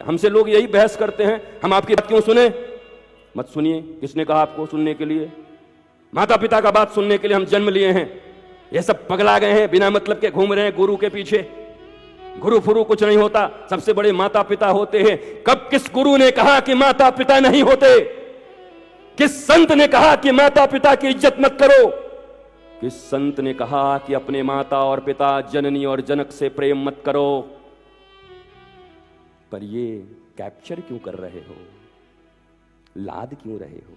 हमसे लोग यही बहस करते हैं, हम आपकी बात क्यों सुने? मत सुनिए। किसने कहा आपको सुनने के लिए? माता पिता का बात सुनने के लिए हम जन्म लिए हैं। ये सब पगला गए हैं, बिना मतलब के घूम रहे हैं गुरु के पीछे। गुरु फुरु कुछ नहीं होता, सबसे बड़े माता पिता होते हैं। कब किस गुरु ने कहा कि माता पिता नहीं होते? किस संत ने कहा कि माता पिता की इज्जत मत करो? किस संत ने कहा कि अपने माता और पिता, जननी और जनक से प्रेम मत करो? पर ये कैप्चर क्यों कर रहे हो? लाद क्यों रहे हो?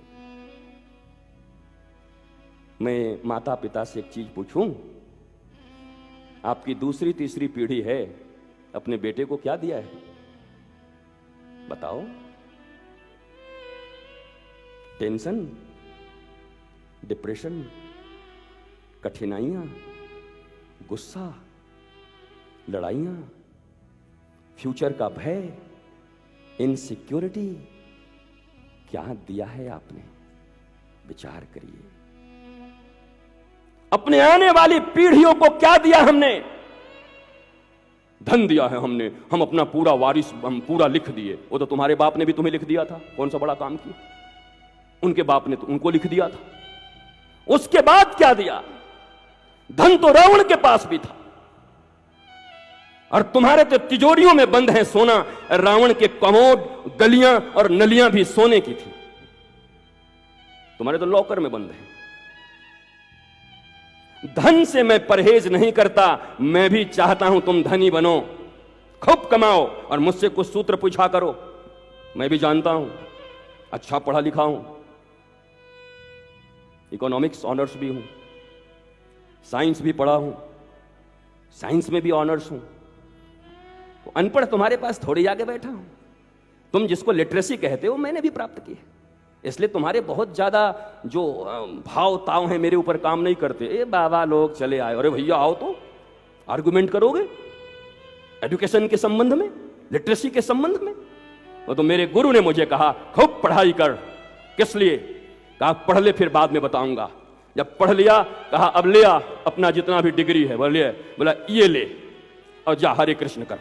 मैं माता पिता से एक चीज पूछूं, आपकी दूसरी तीसरी पीढ़ी है, अपने बेटे को क्या दिया है? बताओ। टेंशन, डिप्रेशन, कठिनाइयां, गुस्सा, लड़ाइयां, फ्यूचर का भय, इनसिक्योरिटी, क्या दिया है आपने? विचार करिए। अपने आने वाली पीढ़ियों को क्या दिया हमने? धन दिया है हमने, हम अपना पूरा वारिस हम पूरा लिख दिए। वो तो तुम्हारे बाप ने भी तुम्हें लिख दिया था, कौन सा बड़ा काम किया? उनके बाप ने तो उनको लिख दिया था। उसके बाद क्या दिया? धन तो रावण के पास भी था, और तुम्हारे तो तिजोरियों में बंद है सोना। रावण के कमोड, गलियां और नलियां भी सोने की थी, तुम्हारे तो लॉकर में बंद है। धन से मैं परहेज नहीं करता, मैं भी चाहता हूं तुम धनी बनो, खूब कमाओ और मुझसे कुछ सूत्र पूछा करो। मैं भी जानता हूं, अच्छा पढ़ा लिखा हूं, इकोनॉमिक्स ऑनर्स भी हूं, साइंस भी पढ़ा हूं, साइंस में भी ऑनर्स हूं। तो अनपढ़ तुम्हारे पास थोड़ी आगे बैठा हूं। तुम जिसको लिटरेसी कहते हो मैंने भी प्राप्त की है, इसलिए तुम्हारे बहुत ज्यादा जो भाव ताव हैं मेरे ऊपर काम नहीं करते। ए बाबा लोग चले आए, अरे भैया आओ तो आर्गुमेंट करोगे एजुकेशन के संबंध में, लिटरेसी के संबंध में। वो तो मेरे गुरु ने मुझे कहा खूब पढ़ाई कर। किस लिए? कहा पढ़ ले फिर बाद में बताऊंगा। जब पढ़ लिया, कहा अब ले आ अपना जितना भी डिग्री है बोला ये ले और जा हरे कृष्ण कर।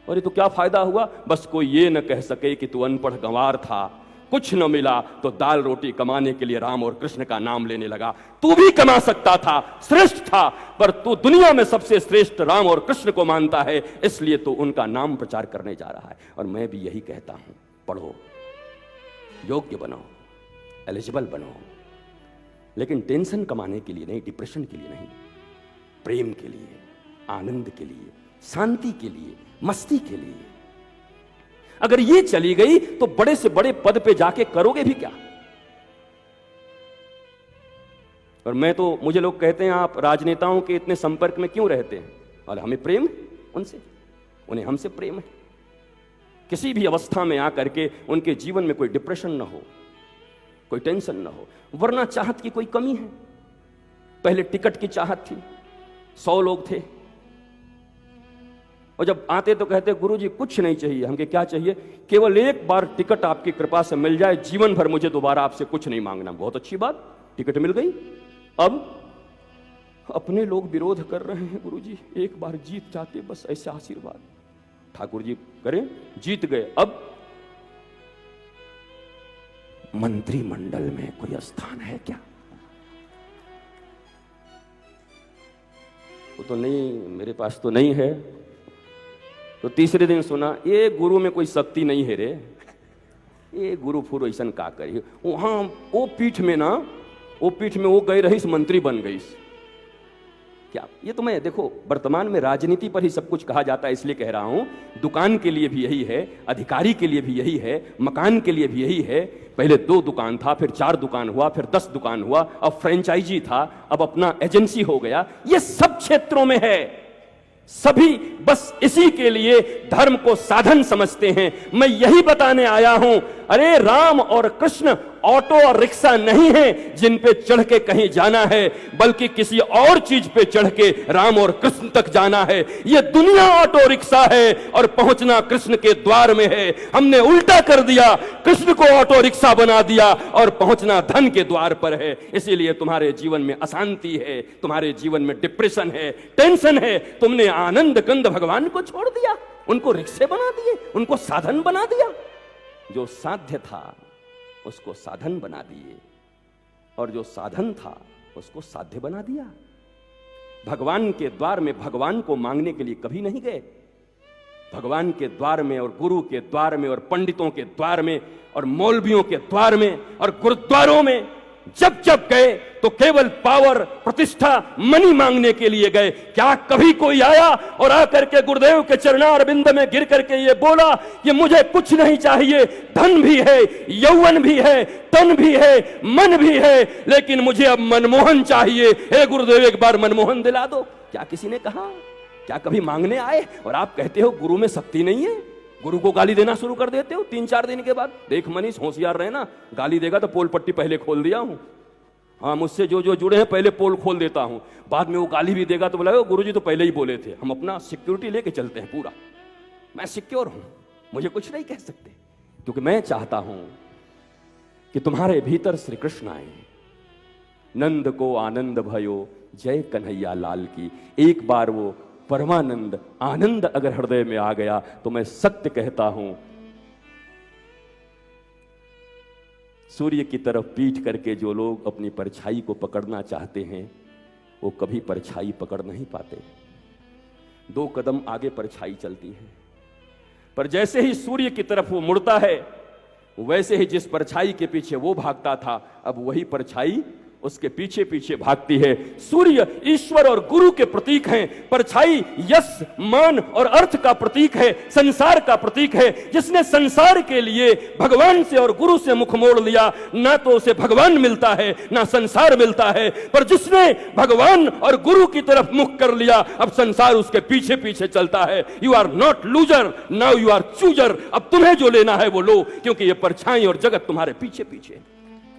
अरे तो क्या फायदा हुआ? बस कोई ये न कह सके कि तू अनपढ़ गंवार था, कुछ न मिला तो दाल रोटी कमाने के लिए राम और कृष्ण का नाम लेने लगा। तू भी कमा सकता था, श्रेष्ठ था, पर तू दुनिया में सबसे श्रेष्ठ राम और कृष्ण को मानता है, इसलिए तो उनका नाम प्रचार करने जा रहा है। और मैं भी यही कहता हूं, पढ़ो, योग्य बनो, एलिजिबल बनो, लेकिन टेंशन कमाने के लिए नहीं, डिप्रेशन के लिए नहीं, प्रेम के लिए, आनंद के लिए, शांति के लिए, मस्ती के लिए। अगर ये चली गई तो बड़े से बड़े पद पे जाके करोगे भी क्या? और मैं तो, मुझे लोग कहते हैं आप राजनेताओं के इतने संपर्क में क्यों रहते हैं? और हमें प्रेम है उनसे, उन्हें हमसे प्रेम है। किसी भी अवस्था में आकर के उनके जीवन में कोई डिप्रेशन ना हो, कोई टेंशन ना हो, वरना चाहत की कोई कमी है। पहले टिकट की चाहत थी, 100 लोग थे, और जब आते तो कहते गुरुजी कुछ नहीं चाहिए, हमके क्या चाहिए? केवल एक बार टिकट आपकी कृपा से मिल जाए, जीवन भर मुझे दोबारा आपसे कुछ नहीं मांगना। बहुत अच्छी बात, टिकट मिल गई। अब अपने लोग विरोध कर रहे हैं, गुरुजी एक बार जीत जाते, बस ऐसा आशीर्वाद। ठाकुर जी करें, जीत गए, अब मंत्रिमंडल में कोई स्थान है क्या? वो तो नहीं, मेरे पास तो नहीं है। तो तीसरे दिन सुना, ये गुरु में कोई शक्ति नहीं है रे, ये गुरु फुरु ऐसा का करी। वहां वो पीठ में ना, वो पीठ में वो गई रही, मंत्री बन गई। क्या ये तो मैं देखो, वर्तमान में राजनीति पर ही सब कुछ कहा जाता है, इसलिए कह रहा हूं। दुकान के लिए भी यही है, अधिकारी के लिए भी यही है, मकान के लिए भी यही है। पहले 2 दुकान था, फिर 4 दुकान हुआ, फिर 10 दुकान हुआ, अब फ्रेंचाइजी था, अब अपना एजेंसी हो गया। ये सब क्षेत्रों में है। सभी बस इसी के लिए धर्म को साधन समझते हैं। मैं यही बताने आया हूं, अरे राम और कृष्ण ऑटो और रिक्शा नहीं है जिन पे चढ़ के कहीं जाना है, बल्कि किसी और चीज पे चढ़ के राम और कृष्ण तक जाना है। ये दुनिया ऑटो रिक्शा है और पहुंचना कृष्ण के द्वार में है। हमने उल्टा कर दिया, कृष्ण को ऑटो रिक्शा बना दिया और पहुंचना धन के द्वार पर है। इसीलिए तुम्हारे जीवन में अशांति है, तुम्हारे जीवन में डिप्रेशन है, टेंशन है। तुमने आनंद कंद भगवान को छोड़ दिया। उनको रिक्शे बना दिए, उनको साधन बना दिया। जो साध्य था उसको साधन बना दिए, और जो साधन था उसको साध्य बना दिया। भगवान के द्वार में भगवान को मांगने के लिए कभी नहीं गए। भगवान के द्वार में और गुरु के द्वार में और पंडितों के द्वार में और मौलवियों के द्वार में और गुरुद्वारों में जब जब गए तो केवल पावर, प्रतिष्ठा, मनी मांगने के लिए गए। क्या कभी कोई आया और आकर के गुरुदेव के चरणारविंद में गिर करके ये बोला कि मुझे कुछ नहीं चाहिए, धन भी है, यौवन भी है, तन भी है, मन भी है, लेकिन मुझे अब मनमोहन चाहिए, हे गुरुदेव एक बार मनमोहन दिला दो? क्या किसी ने कहा? क्या कभी मांगने आए? और आप कहते हो गुरु में शक्ति नहीं है, गुरु को गाली देना शुरू कर देते हो 3-4 दिन के बाद। देख मनीष, होशियार रहना, गाली देगा तो पोल पट्टी पहले खोल दिया हूं। हाँ, मुझसे जो जो जुड़े हैं पहले पोल खोल देता हूं, बाद में वो गाली भी देगा तो बोला गुरुजी तो पहले ही बोले थे। हम अपना सिक्योरिटी लेके चलते हैं पूरा, मैं सिक्योर हूं, मुझे कुछ नहीं कह सकते, क्योंकि मैं चाहता हूं कि तुम्हारे भीतर श्री कृष्ण आए। नंद को आनंद भयो, जय कन्हैया लाल की। एक बार वो परमानंद आनंद अगर हृदय में आ गया तो मैं सत्य कहता हूं, सूर्य की तरफ पीठ करके जो लोग अपनी परछाई को पकड़ना चाहते हैं वो कभी परछाई पकड़ नहीं पाते। 2 कदम आगे परछाई चलती है, पर जैसे ही सूर्य की तरफ वो मुड़ता है वैसे ही जिस परछाई के पीछे वो भागता था अब वही परछाई उसके पीछे पीछे भागती है। सूर्य ईश्वर और गुरु के प्रतीक हैं, परछाई यश, मान और अर्थ का प्रतीक है, संसार का प्रतीक है। जिसने संसार के लिए भगवान से और गुरु से मुख मोड़ लिया, ना तो उसे भगवान मिलता है ना संसार मिलता है। पर जिसने भगवान और गुरु की तरफ मुख कर लिया, अब संसार उसके पीछे पीछे चलता है। You are not loser, now you are chooser. अब तुम्हें जो लेना है वो लो, क्योंकि ये परछाई और जगत तुम्हारे पीछे पीछे।